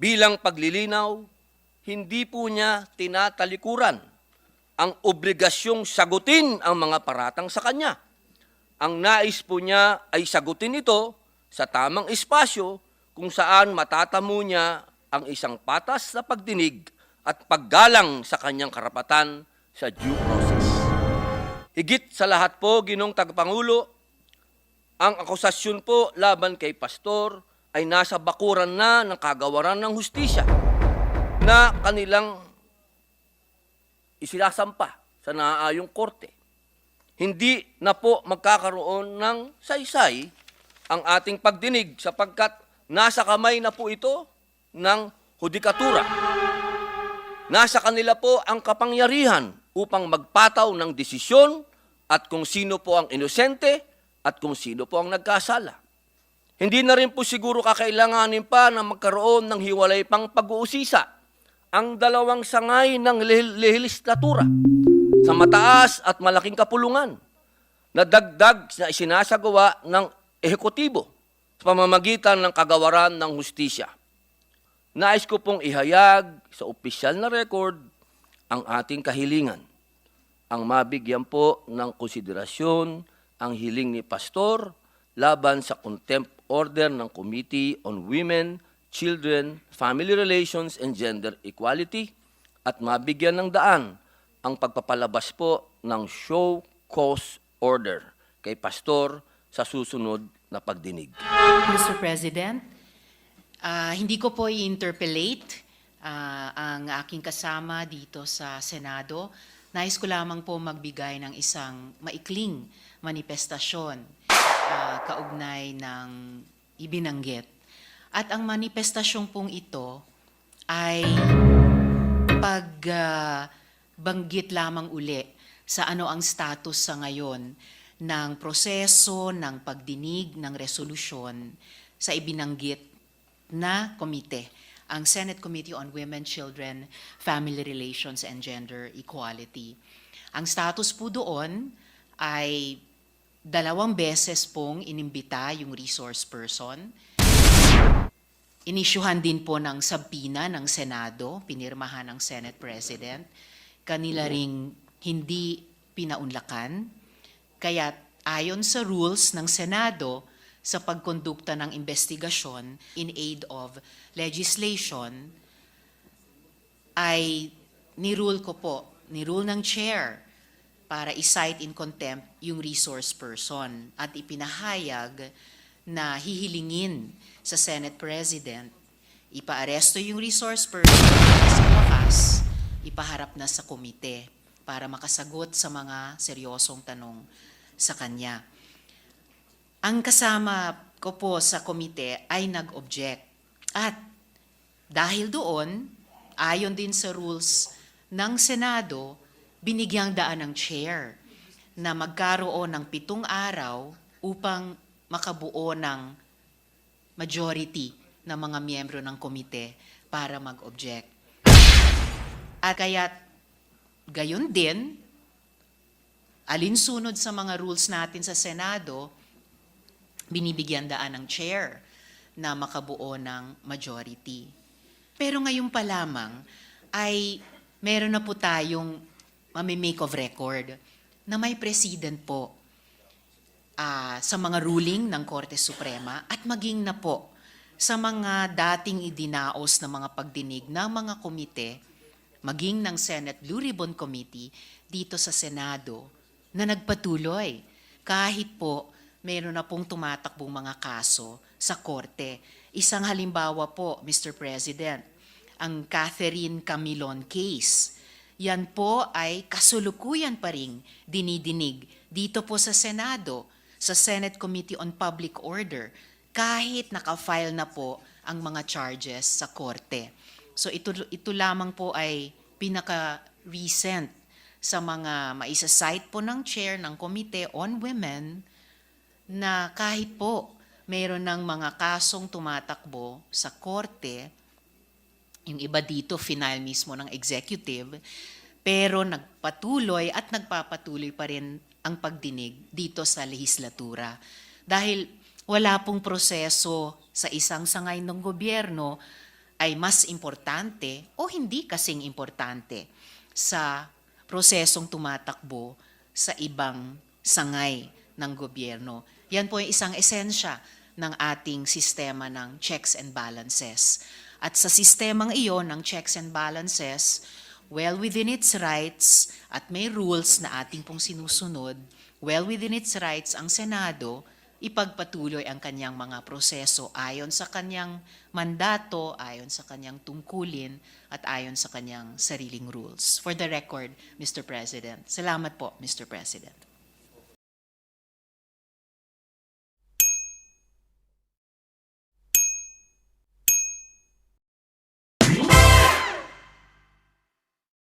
Bilang paglilinaw, hindi po niya tinatalikuran ang obligasyong sagutin ang mga paratang sa kanya. Ang nais po niya ay sagutin ito sa tamang espasyo kung saan matatamo niya ang isang patas na pagdinig at paggalang sa kanyang karapatan sa due process. Higit sa lahat po, Ginoong Tagapangulo, ang akusasyon po laban kay Pastor ay nasa bakuran na ng kagawaran ng hustisya na kanilang isilasampa sa naaayong korte. Hindi na po magkakaroon ng saysay ang ating pagdinig sapagkat nasa kamay na po ito ng hudikatura. Nasa kanila po ang kapangyarihan upang magpataw ng desisyon at kung sino po ang inosente at kung sino po ang nagkasala. Hindi na rin po siguro kakailanganin pa na magkaroon ng hiwalay pang pag-uusisa ang dalawang sangay ng lehislatura sa mataas at malaking kapulungan na dagdag na isinasagawa ng ehekutibo sa pamamagitan ng kagawaran ng hustisya. Nais ko pong ihayag sa opisyal na record ang ating kahilingan. Ang mabigyan po ng konsiderasyon ang hiling ni Pastor laban sa contempt order ng Committee on Women, Children, Family Relations, and Gender Equality at mabigyan ng daan ang pagpapalabas po ng show cause order kay Pastor sa susunod na pagdinig. Mr. President, hindi ko po i-interpellate ang aking kasama dito sa Senado. Nais ko lamang po magbigay ng isang maikling manifestasyon kaugnay ng ibinanggit. At ang manifestasyon pong ito ay pagbanggit lamang uli sa ano ang status sa ngayon ng proseso ng pagdinig ng resolusyon sa ibinanggit na komite, ang Senate Committee on Women, Children, Family Relations, and Gender Equality. Ang status po doon ay 2 beses pong inimbita yung resource person. Inisyuhan din po ng sabpina ng Senado, pinirmahan ng Senate President. Kanila ring hindi pinaunlakan. Kaya ayon sa rules ng Senado sa pagkondukta ng investigasyon in aid of legislation, ay nirule ko po, nirule ng chair para i-cite in contempt yung resource person at ipinahayag na hihilingin sa Senate President, ipaaresto yung resource person at sa wakas, ipaharap na sa komite para makasagot sa mga seryosong tanong sa kanya. Ang kasama ko po sa komite ay nag-object at dahil doon, ayon din sa rules ng Senado, binigyang daan ng chair na magkaroon ng 7 araw upang makabuo ng majority ng mga miyembro ng komite para mag-object. At kaya gayon din, alinsunod sa mga rules natin sa Senado, binibigyan daan ng chair na makabuo ng majority. Pero ngayon pa lamang ay meron na po tayong make of record na may president po sa mga ruling ng Korte Suprema at maging na po sa mga dating idinaos na mga pagdinig ng mga komite, maging ng Senate Blue Ribbon Committee dito sa Senado na nagpatuloy kahit po meron na pong tumatakbong mga kaso sa Korte. Isang halimbawa po, Mr. President, ang Catherine Camilon case. Yan po ay kasulukuyan pa ring dinidinig dito po sa Senado, sa Senate Committee on Public Order, kahit naka-file na po ang mga charges sa Korte. So ito lamang po ay pinaka-recent sa mga maisa-cite po ng chair ng Committee on Women na kahit po mayroon ng mga kasong tumatakbo sa Korte, yung iba dito final mismo ng executive, pero nagpatuloy at nagpapatuloy pa rin ang pagdinig dito sa lehislatura. Dahil wala pong proseso sa isang sangay ng gobyerno ay mas importante o hindi kasing importante sa prosesong tumatakbo sa ibang sangay ng gobyerno. Yan po yung isang esensya ng ating sistema ng checks and balances. At sa sistemang iyon ng checks and balances, well within its rights at may rules na ating pong sinusunod, well within its rights ang Senado, ipagpatuloy ang kanyang mga proseso ayon sa kanyang mandato, ayon sa kanyang tungkulin, at ayon sa kanyang sariling rules. For the record, Mr. President. Salamat po, Mr. President.